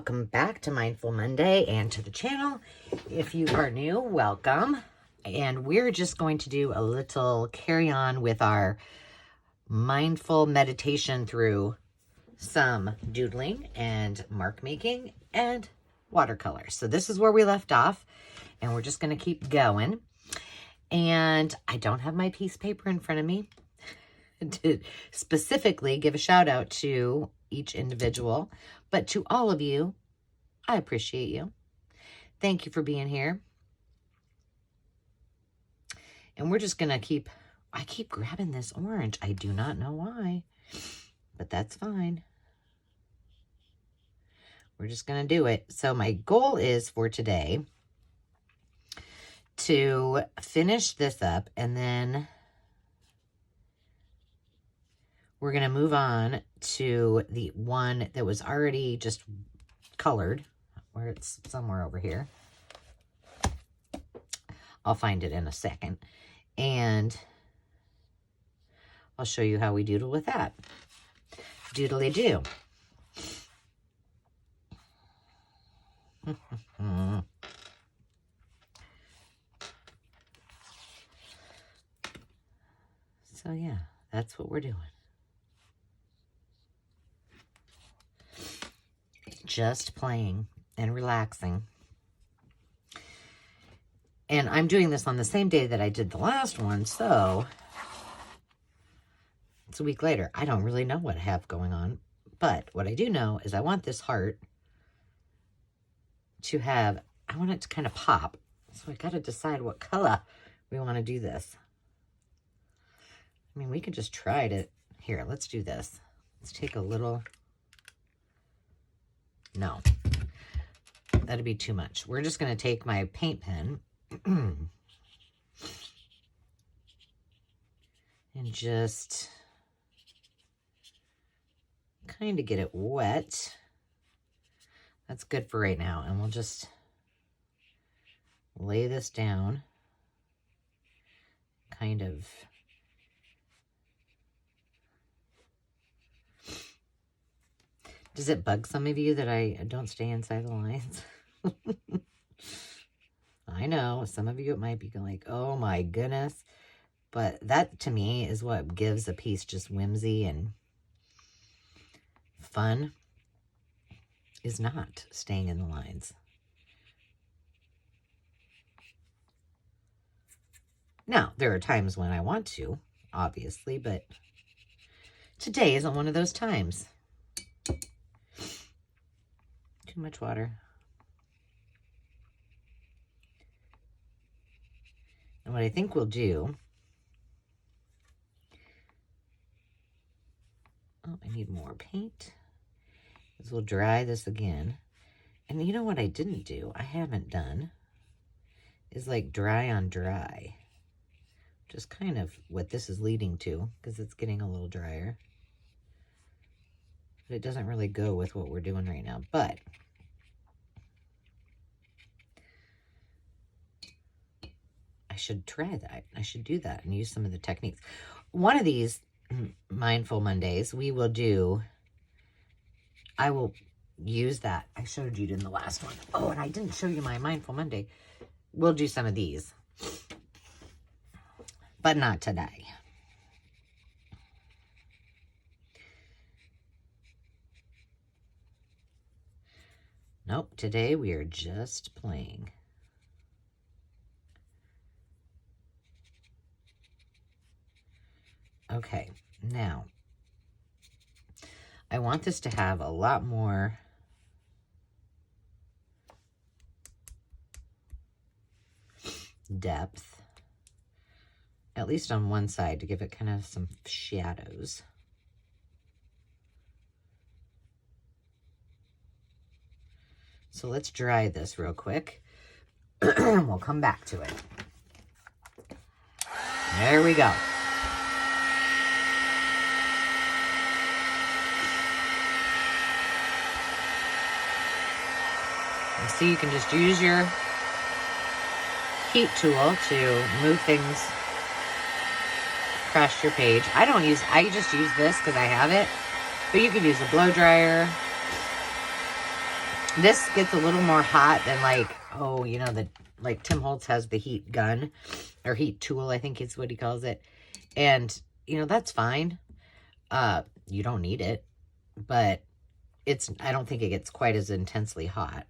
welcome back to Mindful Monday and to the channel. If you are new, welcome. And we're just going to do a little carry on with our mindful meditation through some doodling and mark making and watercolor. So this is where we left off, and we're just going to keep going. And I don't have my piece of paper in front of me to specifically give a shout out to each individual, but to all of you, I appreciate you. Thank you for being here. And we're just gonna I keep grabbing this orange. I do not know why, but that's fine. We're just gonna do it. So my goal is for today to finish this up, and then we're going to move on to the one that was already just colored, where it's somewhere over here. I'll find it in a second. And I'll show you how we doodle with that. Doodly do. So yeah, that's what we're doing. Just playing and relaxing. And I'm doing this on the same day that I did the last one, so it's a week later. I don't really know what I have going on, but what I do know is I want this heart to have, I want it to kind of pop. So I got to decide what color we want to do this. I mean, we could just try it. Here, let's do this. Let's take a little. No, that'd be too much. We're just going to take my paint pen and just kind of get it wet. That's good for right now. And we'll just lay this down, kind of. Does it bug some of you that I don't stay inside the lines? I know, some of you it might be like, oh my goodness. But that to me is what gives a piece just whimsy and fun, is not staying in the lines. Now, there are times when I want to, obviously, but today isn't one of those times. Too much water. And what I think we'll do, oh, I need more paint, is we'll dry this again. And you know what I didn't do, I haven't done, is like dry on dry, which is kind of what this is leading to, because it's getting a little drier. But it doesn't really go with what we're doing right now. But I should try that. I should do that and use some of the techniques. One of these Mindful Mondays, we will do, I will use that. I showed you in the last one. Oh, and I didn't show you my Mindful Monday. We'll do some of these, but not today. Nope, today we are just playing. Okay, now, I want this to have a lot more depth, at least on one side, to give it kind of some shadows. So let's dry this real quick. We'll come back to it. There we go. And see, you can just use your heat tool to move things across your page. I just use this because I have it, but you could use a blow dryer. This gets a little more hot than like, oh, you know, like Tim Holtz has the heat gun or heat tool, I think is what he calls it. And, you know, that's fine. You don't need it, but I don't think it gets quite as intensely hot.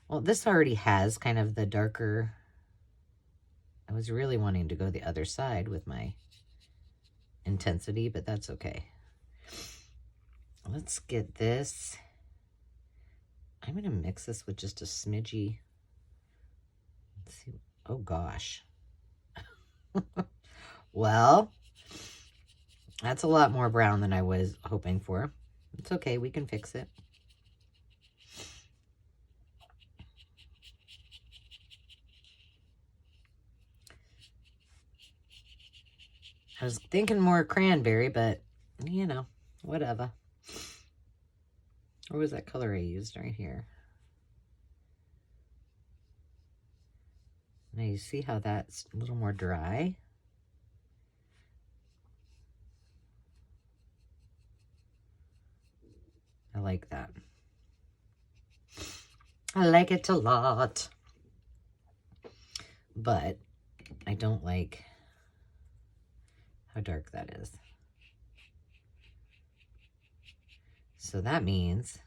Well, this already has kind of the darker. I was really wanting to go the other side with my intensity, but that's okay. Let's get this. I'm going to mix this with just a smidgy. Let's see. Oh, gosh. Well, that's a lot more brown than I was hoping for. It's okay. We can fix it. I was thinking more cranberry, but, you know, whatever. What was that color I used right here? Now you see how that's a little more dry? I like that. I like it a lot. But I don't like how dark that is. So that means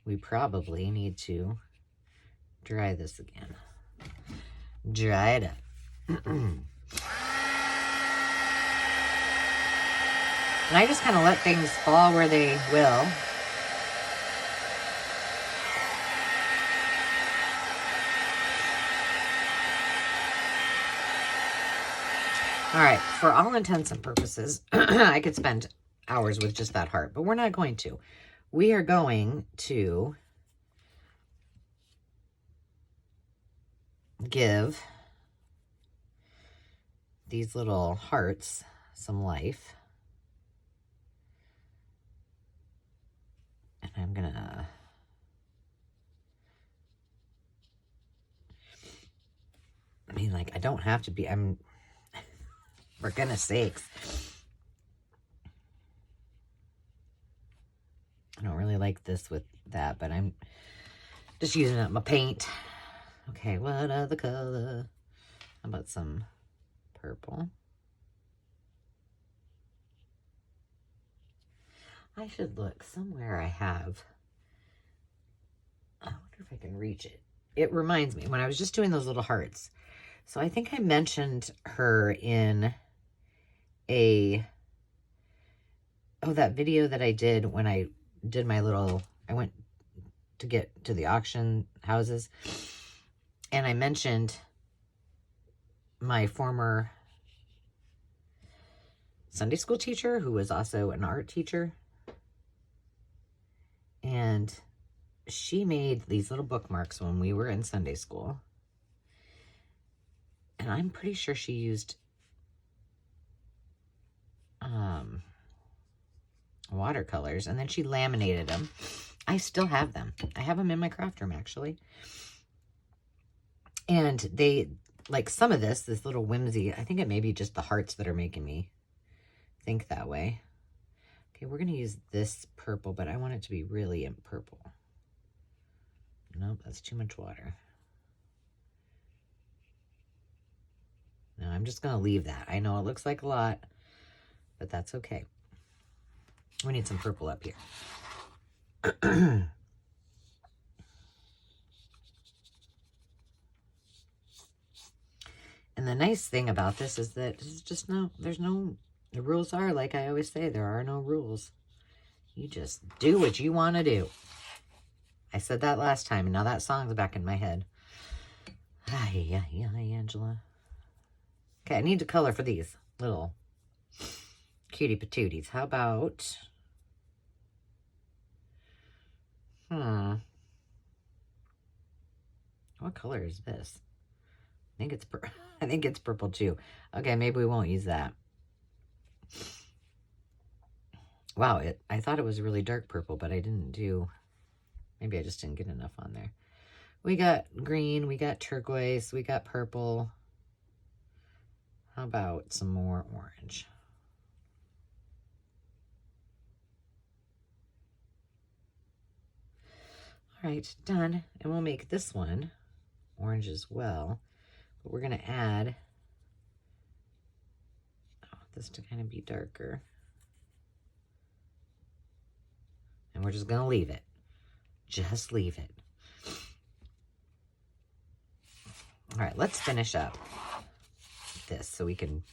we probably need to dry this again. Dry it up. And I just kind of let things fall where they will. All right, for all intents and purposes, I could spend hours with just that heart, but we're not going to. We are going to give these little hearts some life. And I'm gonna I mean, like, I don't have to be, for goodness sakes. I don't really like this with that, but I'm just using up my paint. Okay, what other color? How about some purple? I should look somewhere. I wonder if I can reach it. It reminds me when I was just doing those little hearts. So I think I mentioned her in that video that I did when I did I went to get to the auction houses, and I mentioned my former Sunday school teacher who was also an art teacher, and she made these little bookmarks when we were in Sunday school, and I'm pretty sure she used watercolors, and then she laminated them. I still have them. I have them in my craft room, actually. And they, like some of this little whimsy, I think it may be just the hearts that are making me think that way. Okay, we're going to use this purple, but I want it to be really in purple. Nope, that's too much water. No, I'm just going to leave that. I know it looks like a lot, but that's okay. We need some purple up here. And the nice thing about this is that it's just the rules are, like I always say, there are no rules. You just do what you want to do. I said that last time, and now that song's back in my head. Hi, Angela. Okay, I need to color for these little cutie patooties. How about... What color is this? I think it's purple too. Okay, maybe we won't use that. Wow, I thought it was really dark purple, but I didn't do... Maybe I just didn't get enough on there. We got green, we got turquoise, we got purple. How about some more orange? right, done. And we'll make this one orange as well. But we're going to add this to kind of be darker. And we're just going to leave it. Just leave it. All right, let's finish up this so we can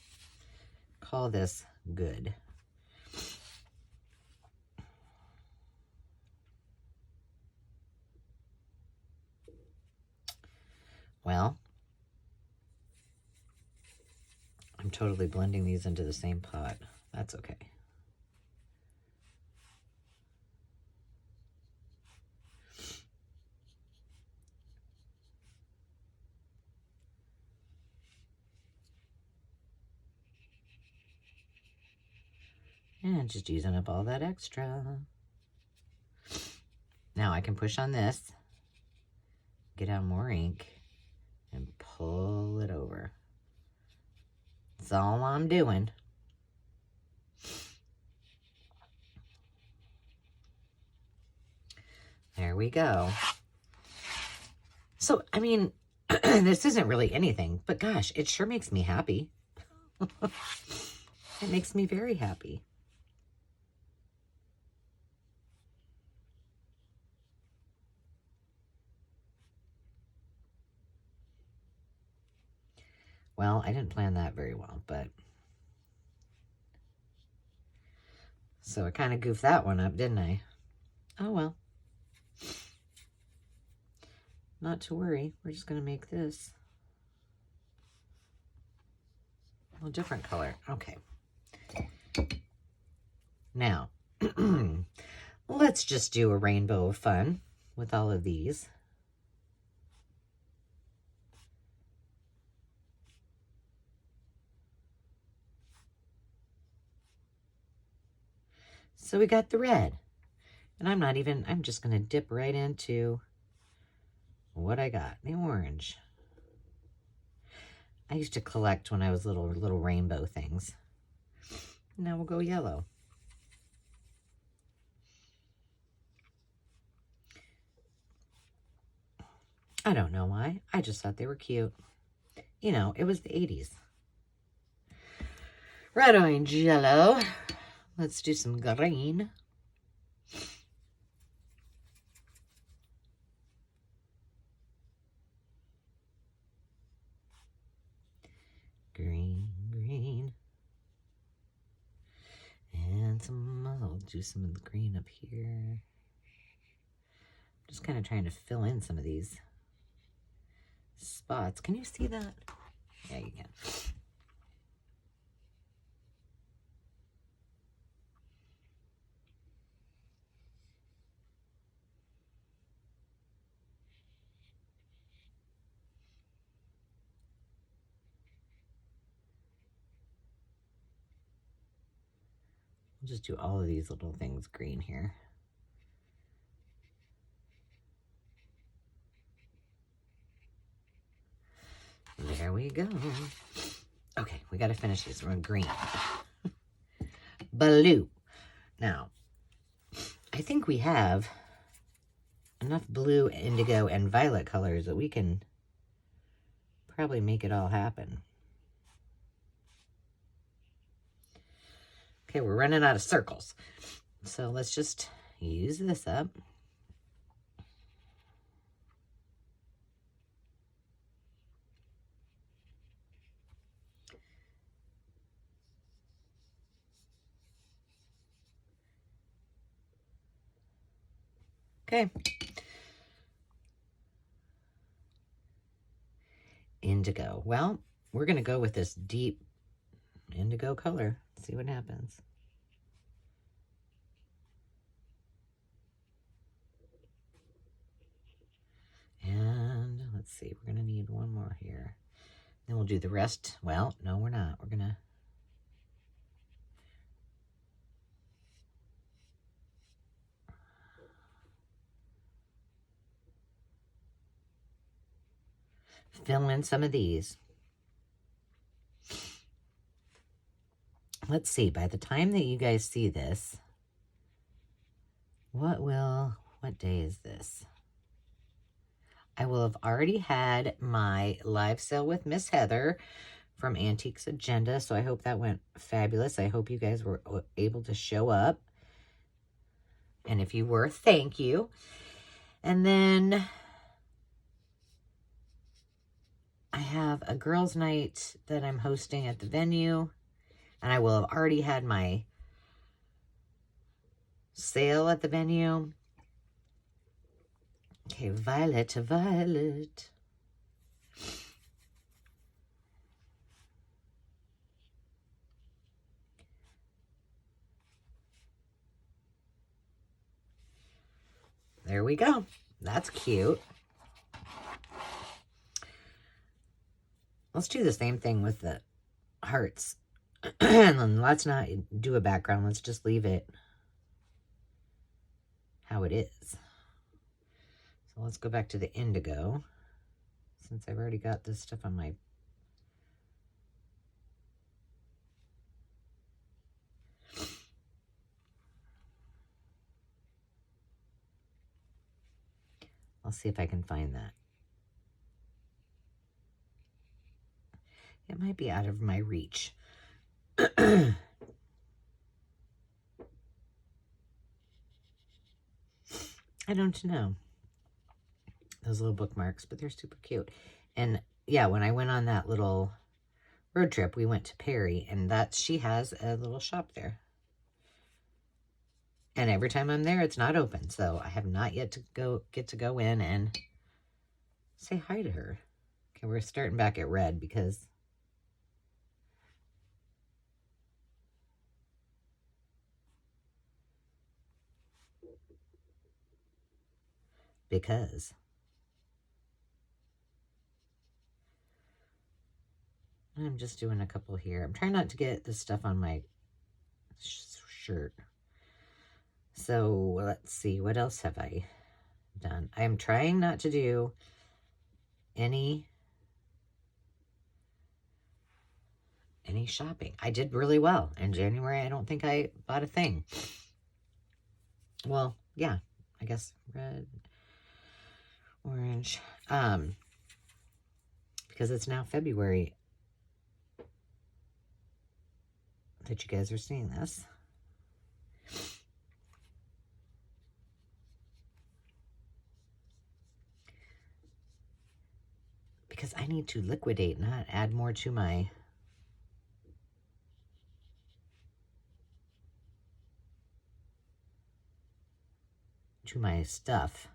call this good. Well, I'm totally blending these into the same pot. That's okay. And just using up all that extra. Now I can push on this, get out more ink, and pull it over. That's all I'm doing. There we go. So, I mean, this isn't really anything, but gosh, it sure makes me happy. It makes me very happy. Well, I didn't plan that very well, but... So I kind of goofed that one up, didn't I? Oh, well. Not to worry. We're just going to make this a different color. Okay. Now, let's just do a rainbow of fun with all of these. So we got the red. And I'm just going to dip right into what I got, the orange. I used to collect when I was little rainbow things. Now we'll go yellow. I don't know why. I just thought they were cute. You know, it was the 80s. Red, orange, yellow. Let's do some green. Green. And I'll do some of the green up here. Just kind of trying to fill in some of these spots. Can you see that? Yeah, you can. I'll just do all of these little things green here. There we go. Okay, we got to finish this one green. Blue. Now, I think we have enough blue, indigo, and violet colors that we can probably make it all happen. Okay, we're running out of circles. So let's just use this up. Okay. Indigo. Well, we're going to go with this deep indigo color. See what happens. And let's see, we're going to need one more here. Then we'll do the rest. Well, no, we're not. We're going to... fill in some of these. Let's see, by the time that you guys see this, what day is this? I will have already had my live sale with Miss Heather from Antiques Agenda, so I hope that went fabulous. I hope you guys were able to show up. And if you were, thank you. And then I have a girls' night that I'm hosting at the venue, and I will have already had my sale at the venue. Okay, Violet. There we go. That's cute. Let's do the same thing with the hearts. And let's not do a background. Let's just leave it how it is. So let's go back to the indigo, since I've already got this stuff on my... I'll see if I can find that. It might be out of my reach. I don't know. Those little bookmarks, but they're super cute. And yeah, when I went on that little road trip, we went to Perry, and she has a little shop there. And every time I'm there, it's not open, so I have not yet to get to go in and say hi to her. Okay, we're starting back at red because I'm just doing a couple here. I'm trying not to get this stuff on my shirt. So let's see, what else have I done? I'm trying not to do any shopping. I did really well in January. I don't think I bought a thing. Well, yeah, I guess red, orange, because it's now February that you guys are seeing this. Because I need to liquidate, not add more to my stuff.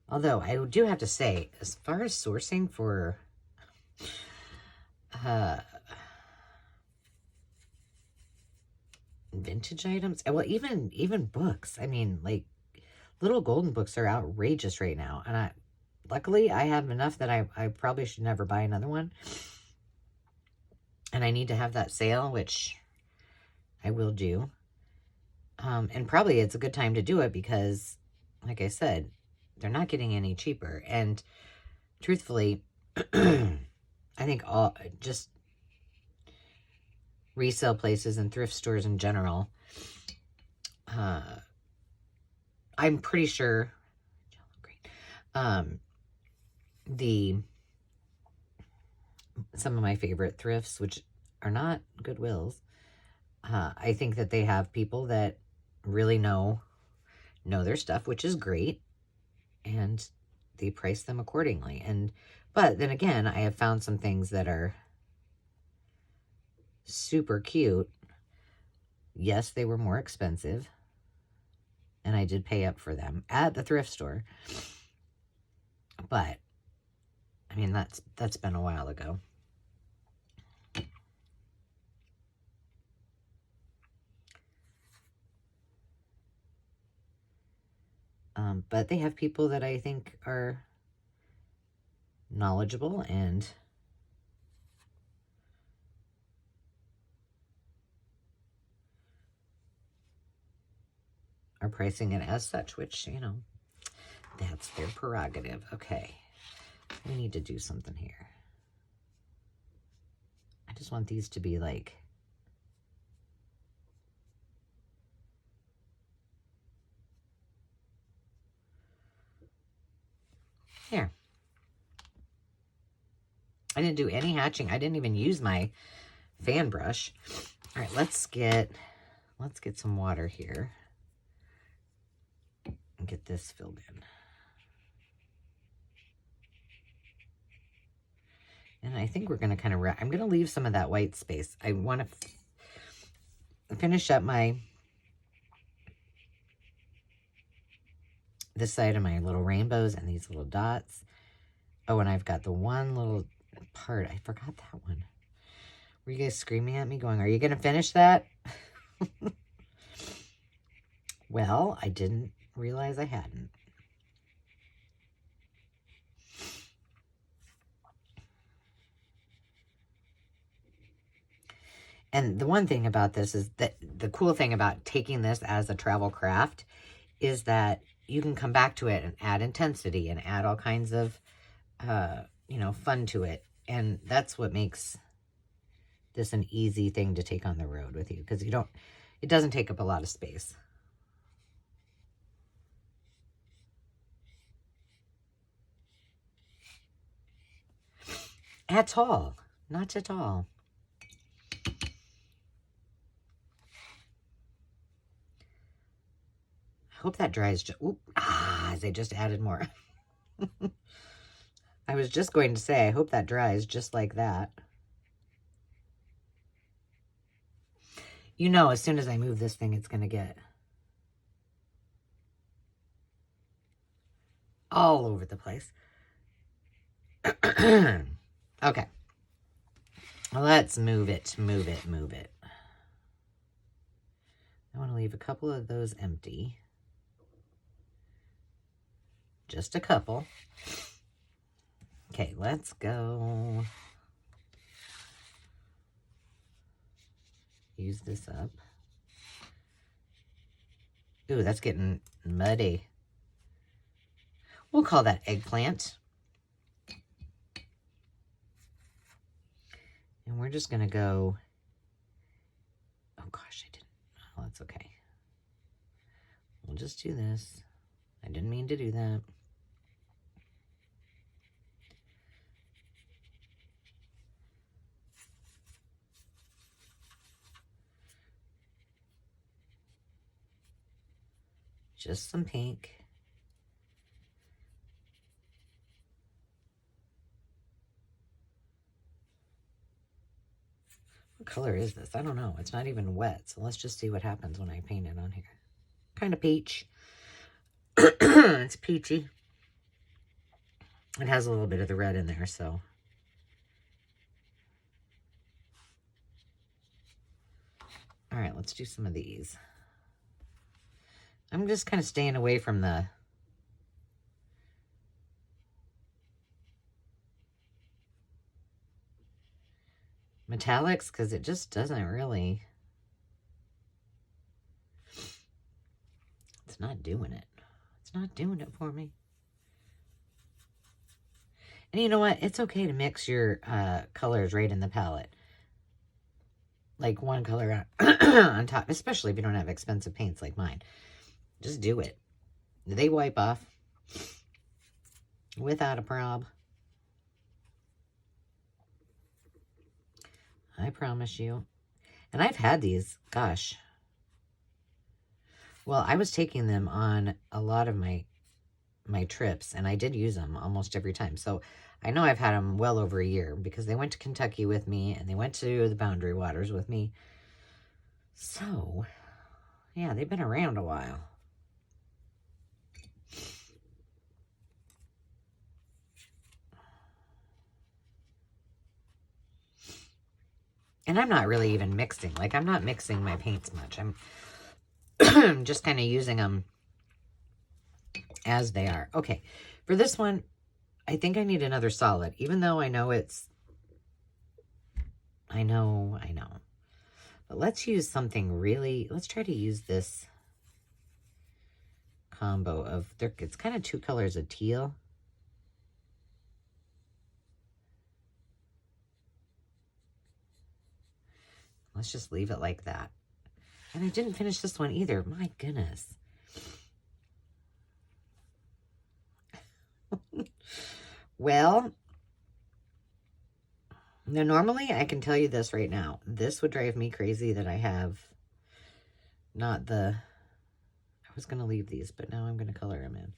Although I do have to say, as far as sourcing for vintage items, well, even books. I mean, like, little golden books are outrageous right now, and luckily I have enough that I probably should never buy another one. And I need to have that sale, which I will do. And probably it's a good time to do it because, like I said, they're not getting any cheaper. And truthfully, I think just resale places and thrift stores in general, I'm pretty sure some of my favorite thrifts, which are not Goodwills, I think that they have people that really know their stuff, which is great, and they price them accordingly. But then again, I have found some things that are super cute. Yes, they were more expensive, and I did pay up for them at the thrift store. But I mean, that's been a while ago. But they have people that I think are knowledgeable and are pricing it as such, which, that's their prerogative. Okay, we need to do something here. I just want these to be like... Here. I didn't do any hatching. I didn't even use my fan brush. All right, let's get some water here and get this filled in. And I think we're going to kind of I'm going to leave some of that white space. I want to finish up this side of my little rainbows and these little dots. Oh, and I've got the one little part. I forgot that one. Were you guys screaming at me going, are you going to finish that? Well, I didn't realize I hadn't. And the one thing about this is that the cool thing about taking this as a travel craft is that you can come back to it and add intensity and add all kinds of, fun to it. And that's what makes this an easy thing to take on the road with you, because it doesn't take up a lot of space. At all. Not at all. I hope that dries. As I just added more. I was just going to say, I hope that dries just like that. You know, as soon as I move this thing, it's going to get all over the place. Okay. Let's move it. I want to leave a couple of those empty. Just a couple. Okay, let's go. Use this up. Ooh, that's getting muddy. We'll call that eggplant. And we're just going to go. Oh gosh, I didn't. Oh, that's okay. We'll just do this. I didn't mean to do that. Just some pink. What color is this? I don't know. It's not even wet. So let's just see what happens when I paint it on here. Kind of peach. It's peachy. It has a little bit of the red in there, so. All right, let's do some of these. I'm just kind of staying away from the metallics because it just doesn't really, it's not doing it. It's not doing it for me. And you know what? It's okay to mix your colors right in the palette. Like one color on top, especially if you don't have expensive paints like mine. Just do it. They wipe off without a prob. I promise you. And I've had these, gosh. Well, I was taking them on a lot of my trips, and I did use them almost every time. So I know I've had them well over a year because they went to Kentucky with me and they went to the Boundary Waters with me. So, yeah, they've been around a while. And I'm not really even mixing. Like, I'm not mixing my paints much. I'm just kind of using them as they are. Okay, for this one, I think I need another solid, even though I know it's, I know. But let's use something really, let's try to use this combo of, it's kind of two colors of teal. Let's just leave it like that. And I didn't finish this one either. My goodness. Well, now normally I can tell you this right now. This would drive me crazy that I have not the... I was going to leave these, but now I'm going to color them in.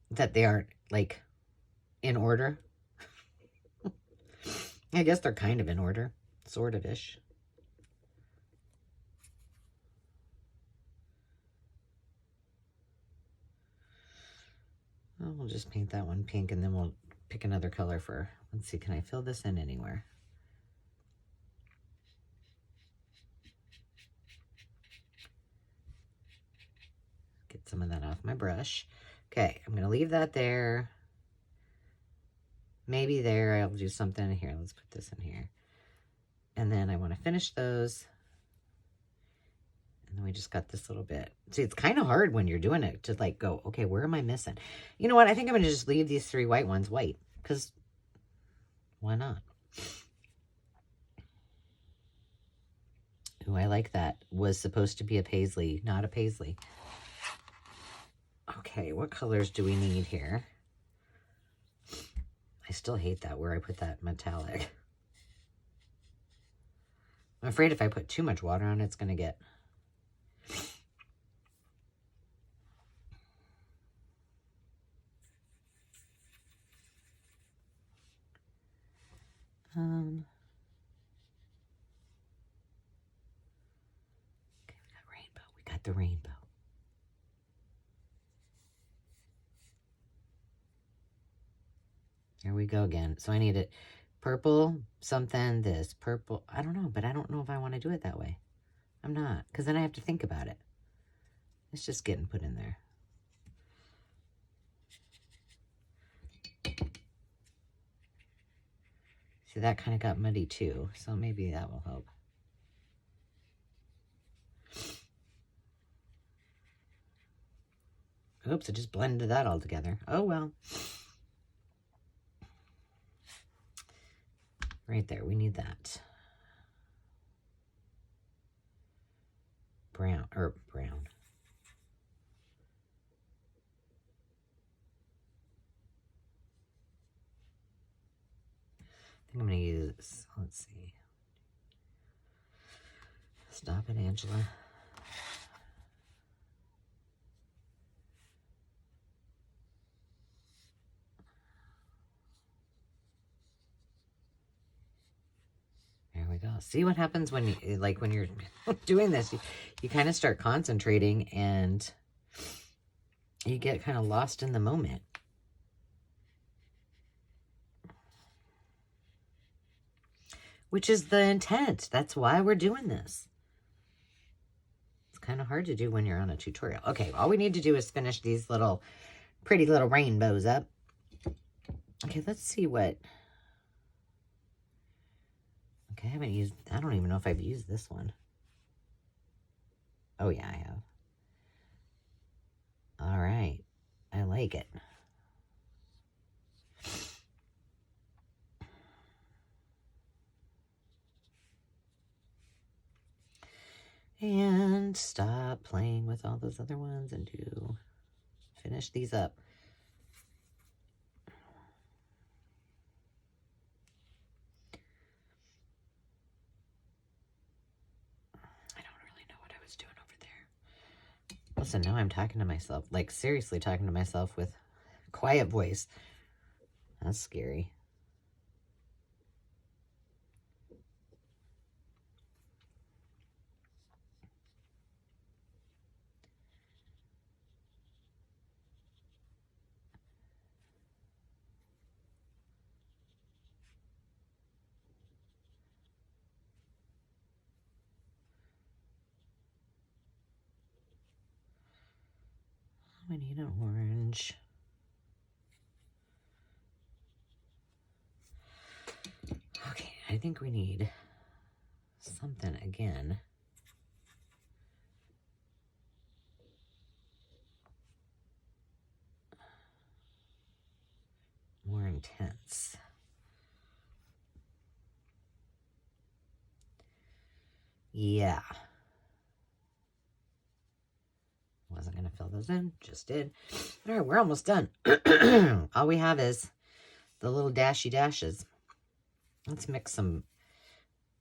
That they aren't, like, in order. I guess they're kind of in order. Sort of-ish. Oh, we'll just paint that one pink, and then we'll pick another color for... Let's see, can I fill this in anywhere? Get some of that off my brush. Okay, I'm going to leave that there. Maybe there. I'll do something here. Let's put this in here. And then I want to finish those. And then we just got this little bit. See, it's kind of hard when you're doing it to like go, okay, where am I missing? You know what? I think I'm going to just leave these 3 white ones white. Because why not? Ooh, I like that. Was supposed to be a paisley, not a paisley. Okay, what colors do we need here? I still hate that where I put that metallic. I'm afraid if I put too much water on it, it's going to get... Okay, we got rainbow. We got the rainbow. Here we go again. So I need it purple, something, this, purple. I don't know, but I don't know if I want to do it that way. I'm not, because then I have to think about it. It's just getting put in there. See, that kind of got muddy too, so maybe that will help. Oops, I just blended that all together. Oh, well. Right there, we need that. Brown. I think I'm going to use, let's see. Stop it, Angela. There we go. See what happens when you, like when you're doing this, you kind of start concentrating and you get kind of lost in the moment. Which is the intent. That's why we're doing this. It's kind of hard to do when you're on a tutorial. Okay, all we need to do is finish these little pretty little rainbows up. Okay, let's see what... Okay, I haven't used... I don't even know if I've used this one. Oh, yeah, I have. All right. I like it. And stop playing with all those other ones and finish these up. I don't really know what I was doing over there. Listen, now I'm talking to myself, like seriously talking to myself with quiet voice. That's scary. I need an orange. Okay, I think we need something again. More intense. Yeah. Wasn't going to fill those in, just did. All right, we're almost done. All we have is the little dashy dashes. Let's mix some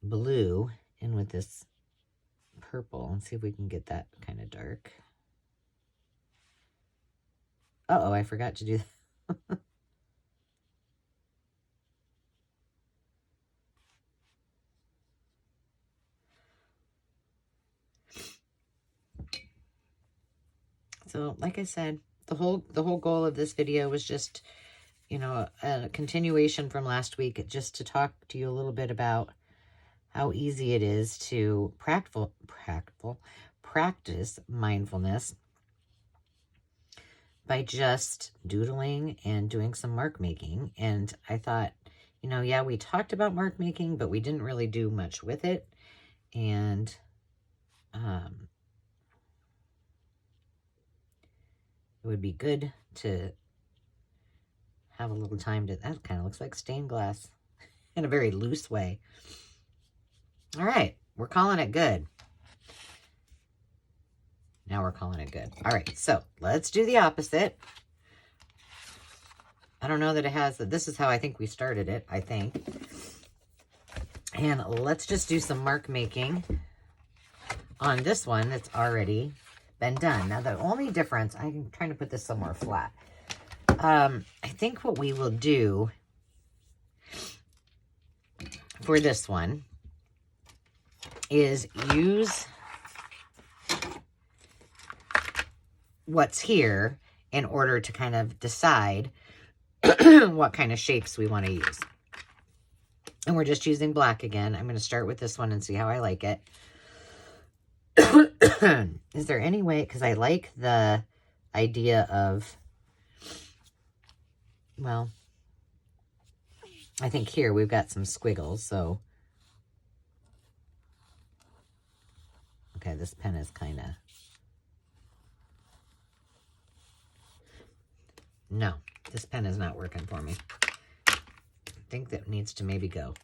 blue in with this purple and see if we can get that kind of dark. Uh-oh, I forgot to do that. So, like I said, the whole goal of this video was just, you know, a continuation from last week, just to talk to you a little bit about how easy it is to practice mindfulness by just doodling and doing some mark making. And I thought, you know, yeah, we talked about mark making, but we didn't really do much with it. And it would be good to have a little time to, that kind of looks like stained glass in a very loose way. All right, we're calling it good. Now we're calling it good. All right, so let's do the opposite. I don't know that it has, this is how I think we started it, I think. And let's just do some mark making on this one that's already been done. Now, the only difference, I'm trying to put this somewhere flat. I think what we will do for this one is use what's here in order to kind of decide what kind of shapes we want to use. And we're just using black again. I'm going to start with this one and see how I like it. Is there any way, because I like the idea of, well, I think here we've got some squiggles, so. Okay, this pen is kind of, no, this pen is not working for me. I think that needs to maybe go.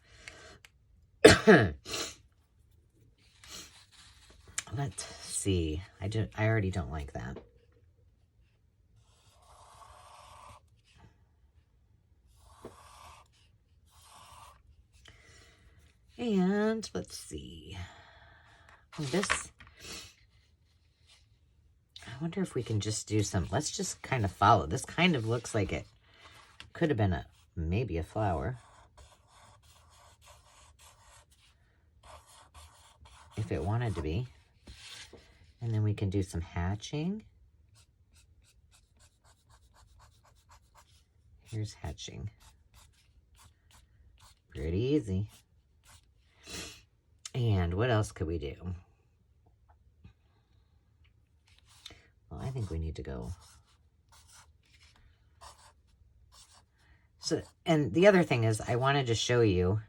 Let's see. I already don't like that. And let's see. This, I wonder if we can just do some, let's just kind of follow. This kind of looks like it could have been maybe a flower. If it wanted to be. And then we can do some hatching. Here's hatching. Pretty easy. And what else could we do? Well, I think we need to go. So, and the other thing is, I wanted to show you,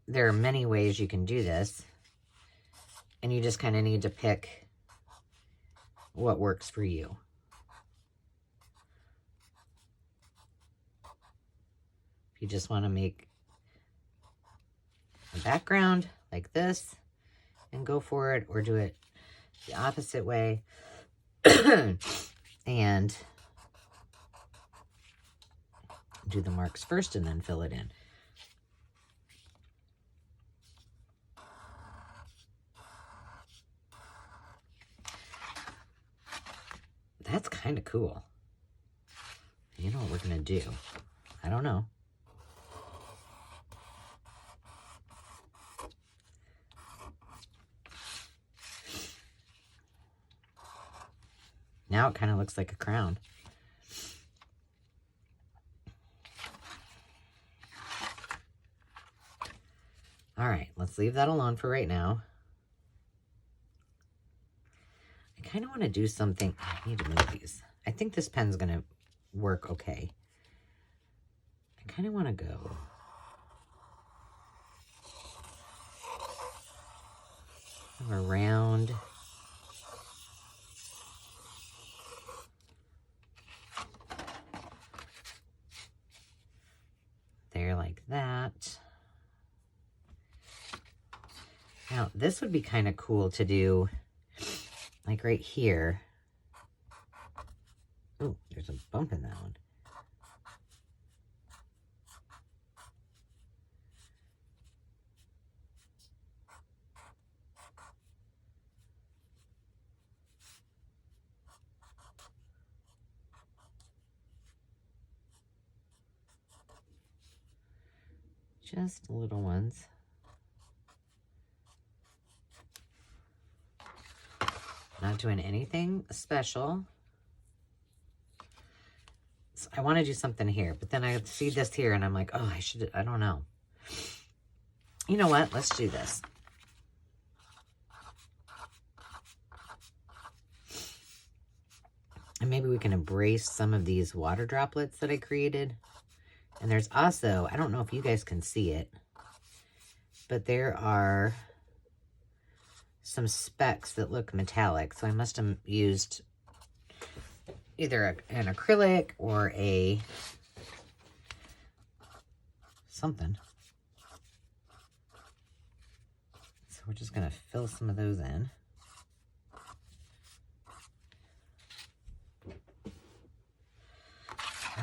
there are many ways you can do this. And you just kind of need to pick what works for you. If you just want to make a background like this and go for it, or do it the opposite way and do the marks first and then fill it in. That's kind of cool. You know what we're going to do? I don't know. Now it kind of looks like a crown. All right, let's leave that alone for right now. I kind of want to do something. I need to move these. I think this pen's going to work okay. I kind of want to go around. There like that. Now, this would be kind of cool to do, like right here. Oh, there's a bump in that one. Just little ones. Not doing anything special. So I want to do something here, but then I see this here and I'm like, oh, I don't know. You know what? Let's do this. And maybe we can embrace some of these water droplets that I created. And there's also, I don't know if you guys can see it, but there are some specks that look metallic. So I must have used either an acrylic or a something. So we're just going to fill some of those in.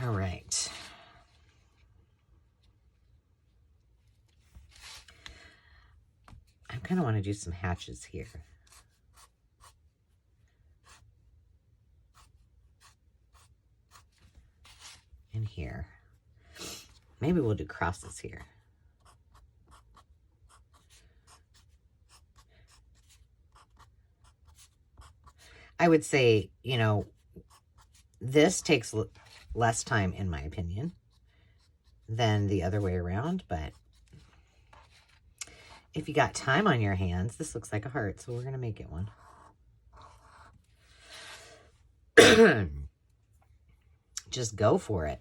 All right. I kind of want to do some hatches here. In here. Maybe we'll do crosses here. I would say, you know, this takes less time, in my opinion, than the other way around, but if you got time on your hands, this looks like a heart, so we're going to make it one. Just go for it.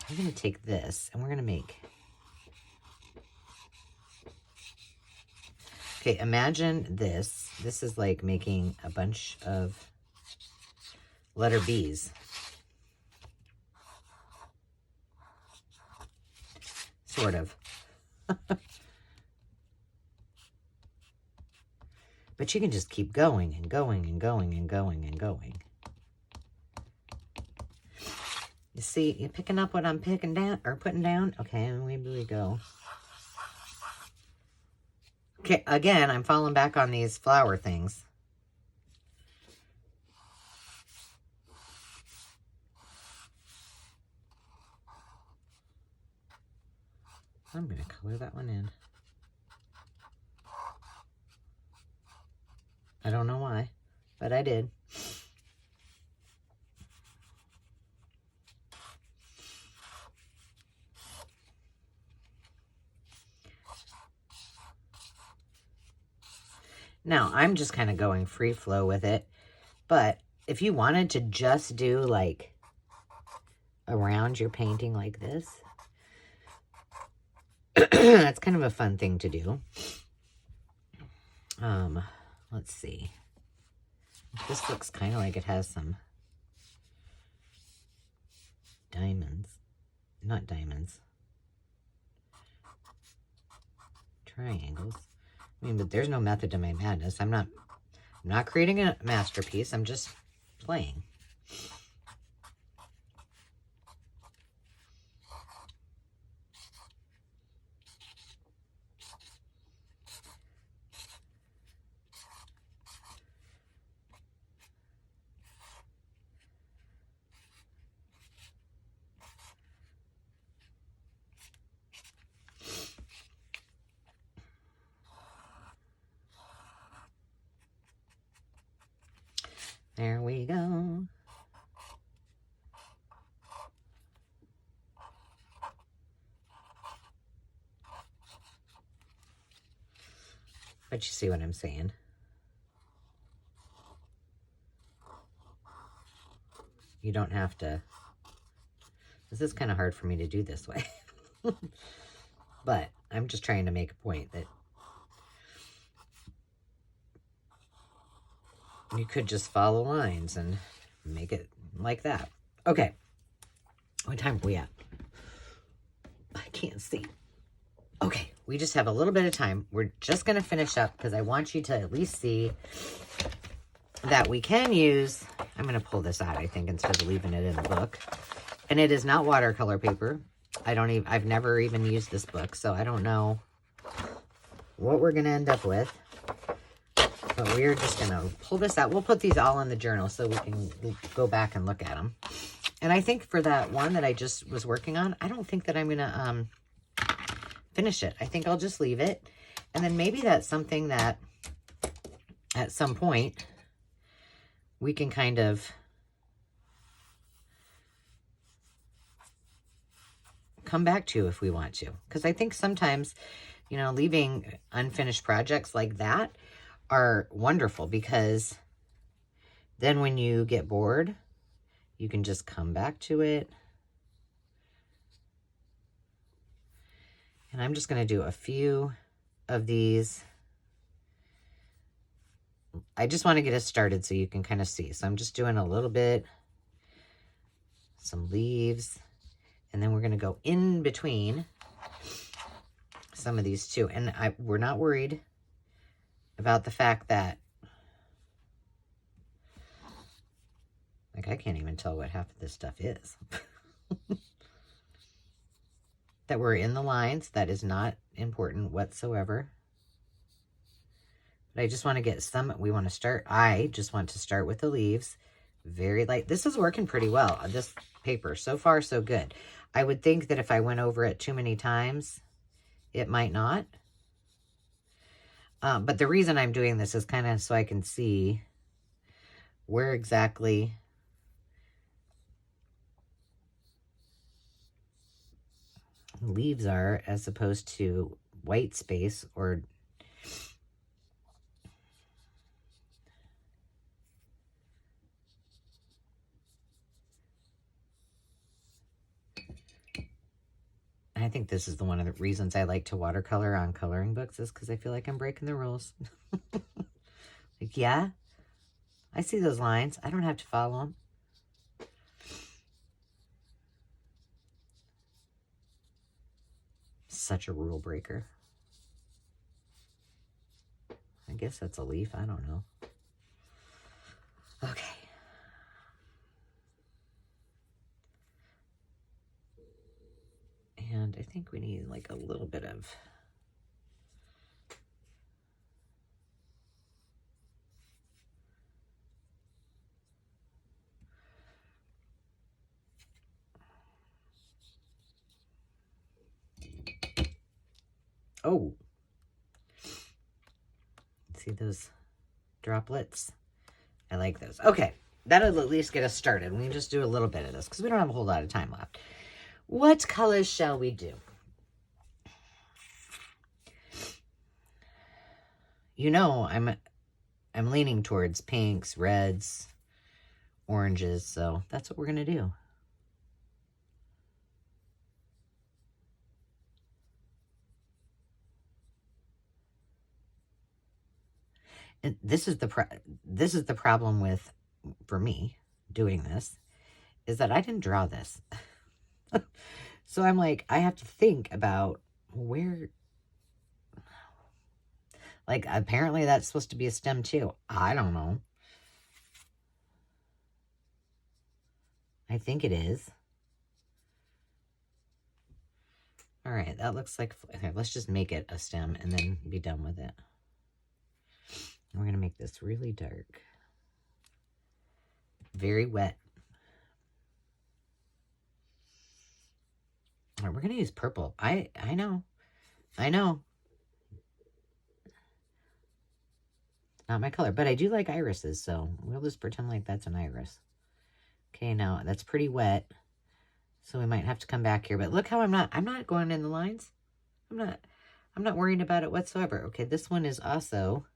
I'm going to take this, and we're going to make... Okay, imagine this. This is like making a bunch of letter B's. Sort of. But you can just keep going and going and going and going and going. You see, you picking up what I'm picking down or putting down? Okay, and maybe we go. Okay, again, I'm falling back on these flower things. I'm going to color that one in. I don't know why, but I did. Now, I'm just kind of going free flow with it, but if you wanted to just do like around your painting like this, that's kind of a fun thing to do. Let's see. This looks kind of like it has some diamonds. Not diamonds. Triangles. I mean, but there's no method to my madness. I'm not creating a masterpiece. I'm just playing. There we go. But you see what I'm saying. You don't have to. This is kind of hard for me to do this way. But I'm just trying to make a point that you could just follow lines and make it like that. Okay. What time are we at? I can't see. Okay. we just have a little bit of time. We're just going to finish up because I want you to at least see that we can use, I'm going to pull this out, I think, instead of leaving it in the book. And it is not watercolor paper. I've never even used this book, so I don't know what we're going to end up with. But we're just going to pull this out. We'll put these all in the journal so we can go back and look at them. And I think for that one that I just was working on, I don't think that I'm going to finish it. I think I'll just leave it. And then maybe that's something that at some point we can kind of come back to if we want to. Because I think sometimes, you know, leaving unfinished projects like that are wonderful, because then when you get bored, you can just come back to it. And I'm just going to do a few of these. I just want to get us started so you can kind of see. So I'm just doing a little bit, some leaves, and then we're going to go in between some of these too. And we're not worried about the fact that, like, I can't even tell what half of this stuff is. That we're in the lines, that is not important whatsoever. But I just want to get some, I just want to start with the leaves. Very light. This is working pretty well, this paper. So far, so good. I would think that if I went over it too many times, it might not. But the reason I'm doing this is kind of so I can see where exactly leaves are as opposed to white space or I think this is one of the reasons I like to watercolor on coloring books, is because I feel like I'm breaking the rules. Like, yeah, I see those lines. I don't have to follow them. Such a rule breaker. I guess that's a leaf. I don't know. Okay. And I think we need like a little bit of oh, see those droplets? I like those. Okay, that'll at least get us started. We can just do a little bit of this because we don't have a whole lot of time left. What colors shall we do? You know, I'm leaning towards pinks, reds, oranges, so that's what we're going to do. And this is the problem with, for me, doing this, is that I didn't draw this. So I'm like, I have to think about where, like, apparently that's supposed to be a stem too. I don't know. I think it is. All right, that looks like, okay, let's just make it a stem and then be done with it. And we're going to make this really dark. Very wet. All right, we're going to use purple. I know. Not my color, but I do like irises, so we'll just pretend like that's an iris. Okay, now that's pretty wet, so we might have to come back here. But look how I'm not going in the lines. I'm not worrying about it whatsoever. Okay, this one is also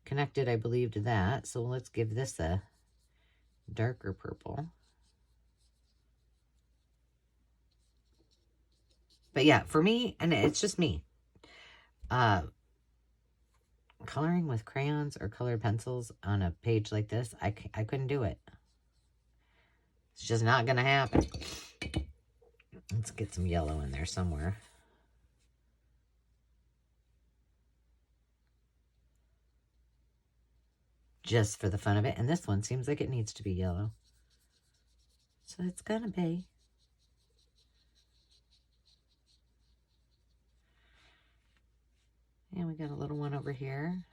connected, I believe, to that. So let's give this a darker purple. But yeah, for me, and it's just me, coloring with crayons or colored pencils on a page like this, I couldn't do it. It's just not going to happen. Let's get some yellow in there somewhere. just for the fun of it. And this one seems like it needs to be yellow. So it's gonna be. And we got a little one over here.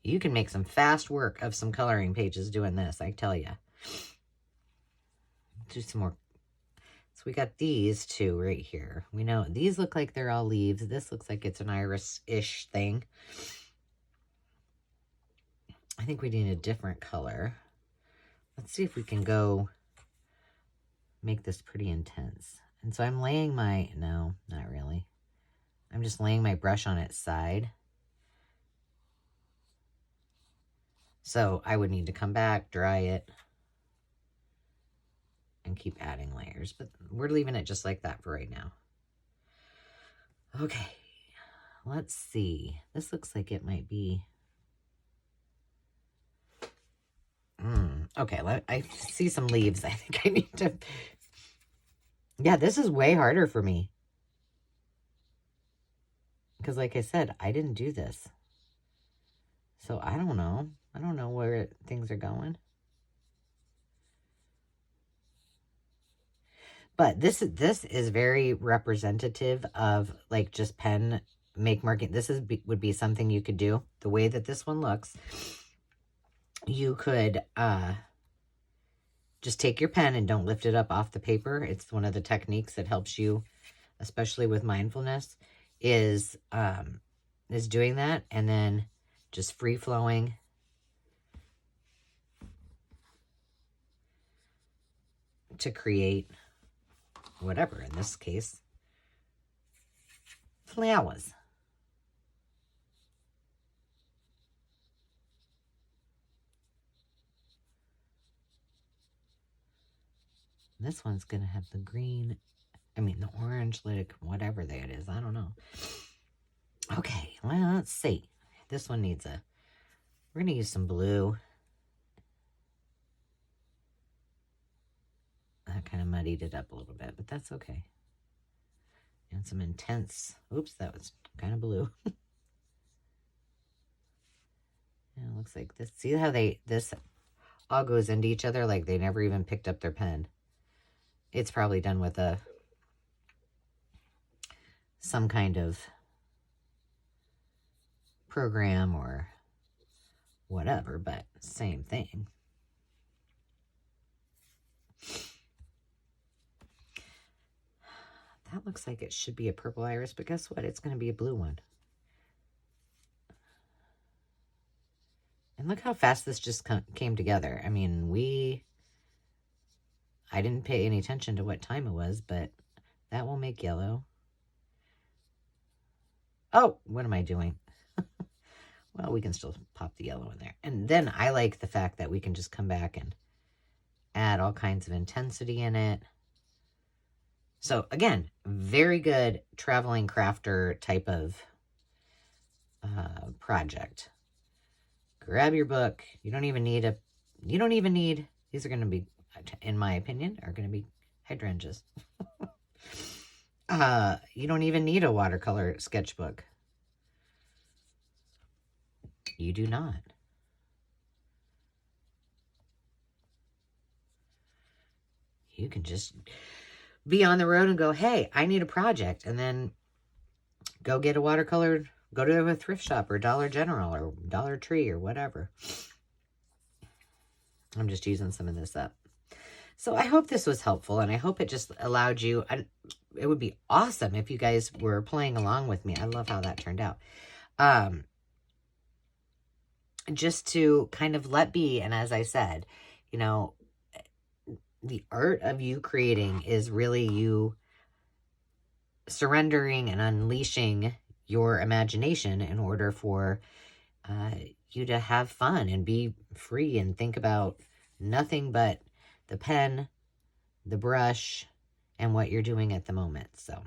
You can make some fast work of some coloring pages doing this, I tell you. Do some more. So we got these two right here. We know these look like they're all leaves. This looks like it's an iris-ish thing. I think we need a different color. Let's see if we can go make this pretty intense. And so I'm laying my, no, not really. I'm just laying my brush on its side. So I would need to come back, dry it, and keep adding layers. But we're leaving it just like that for right now. Okay, let's see. This looks like it might be... okay, I see some leaves. I think I need to... Yeah, this is way harder for me. Because like I said, I didn't do this. So I don't know. I don't know where things are going. But this is very representative of like just pen make marking. This would be something you could do. The way that this one looks, you could just take your pen and don't lift it up off the paper. It's one of the techniques that helps you, especially with mindfulness, is doing that, and then just free flowing. To create whatever, in this case, flowers. This one's going to have the green, the orange, like whatever that is. I don't know. Okay, well, let's see. This one needs we're going to use some blue. That kind of muddied it up a little bit, but that's okay. And some intense, oops, that was kind of blue. Yeah, it looks like this. See how this all goes into each other like they never even picked up their pen. It's probably done with some kind of program or whatever, but same thing. That looks like it should be a purple iris, but guess what? It's going to be a blue one. And look how fast this just came together. I didn't pay any attention to what time it was, but that will make yellow. Oh, what am I doing? Well, we can still pop the yellow in there. And then I like the fact that we can just come back and add all kinds of intensity in it. So again, very good traveling crafter type of project. Grab your book. You don't even need, these are going to be, in my opinion, are going to be hydrangeas. You don't even need a watercolor sketchbook. You do not. You can just be on the road and go, hey, I need a project. And then go get a watercolor, go to a thrift shop or Dollar General or Dollar Tree or whatever. I'm just using some of this up. So I hope this was helpful, and I hope it just allowed you, it would be awesome if you guys were playing along with me. I love how that turned out. Just to kind of let be, and as I said, the art of you creating is really you surrendering and unleashing your imagination in order for you to have fun and be free and think about nothing but the pen, the brush, and what you're doing at the moment. So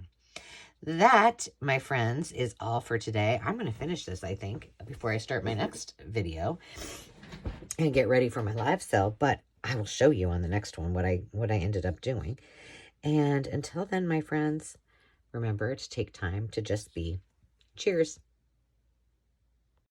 that, my friends, is all for today. I'm going to finish this, I think, before I start my next video and get ready for my live sale. But I will show you on the next one what I ended up doing. And until then, my friends, remember to take time to just be. Cheers.